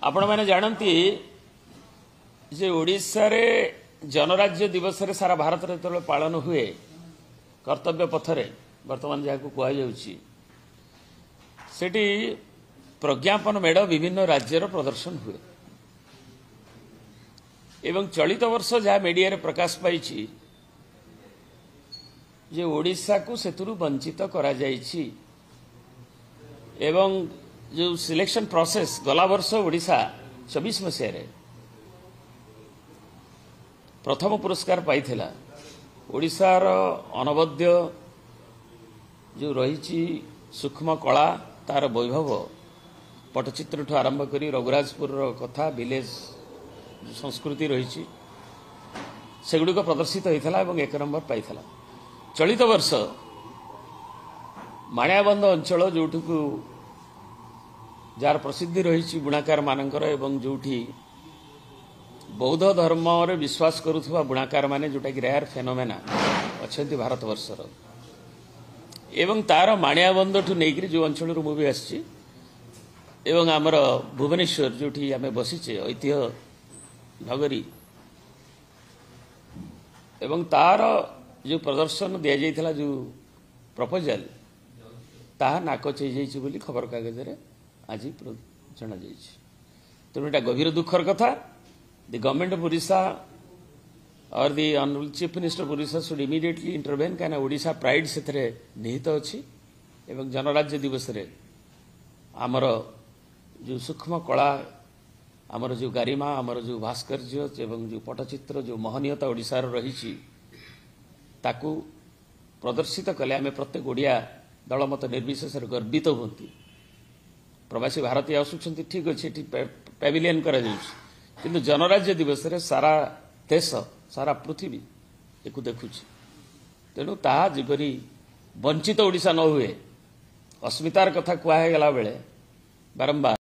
आपण मैंने जानती जे ओडिशा रे जनराज्य दिवस रे सारा भारत रे तो पालन हुए कर्तव्य पथरे वर्तमान जहाँ कहुच्छी सेठी प्रज्ञापन मेढ़ विभिन्न राज्यर प्रदर्शन हुए एवं चलित वर्ष जहाँ मीडिया रे प्रकाश पाई जे ओडिशा को सेतुरु वंचित करा जायछि एवं जो सिलेक्शन प्रोसेस गला वर्ष ओडिशा 24 मसीह प्रथम पुरस्कार पाइथिला ओडिशार अनवद्य जो रही सूक्ष्म कला तार वैभव पटचित्र ठू आरंभ करी रघुराजपुर कथा विलेज संस्कृति रही सेगुड़िक प्रदर्शित होता है एक नंबर पाइथिला। चलित वर्ष माणियाबंध अंचल जोठू जार प्रसिद्धि रही बुणाकार मानकर एवं जोठी बौद्ध धर्म रे विश्वास करुवा बुणाकार माने जोटा कि रेयर फेनोमेना अच्छा भारतवर्षर एवं तार माणियाबंध ठू नहीं जो अंचल मुझे आसी एवं आमर भुवनेश्वर जोठी आम बसीचे ऐतिह्य नगरी एवं तार जो प्रदर्शन दि जाइथिला जो प्रपोजल ताहा नाकच हो बोली खबर कागज रे आज जना तेणु एटा गभीर दुखर कथा। The government of Odisha or the Honorable Chief Minister of Odisha should immediately intervene कहना ओडिशा प्राइड से निहित अच्छी एवं जनराज्य दिवस रे आमर जो सूक्ष्म कला आमर जो गारिमा आमर जो भास्कर्य एवं जो पटचित्र जो महनीयता ओडिशार रही ताकू प्रदर्शित कले आम प्रत्येक ओडिया दल मत निर्विशेष गर्वित होती। प्रवासी भारतीय आसुंच ठीक अच्छे पैविलियन करा किंतु जनराज्य दिवस रे सारा देश सारा पृथ्वी एक देखुची तेणु ताहा जिपरी वंचित ओडिशा न हुए अस्मितार कथा कहगला बेले बारंबार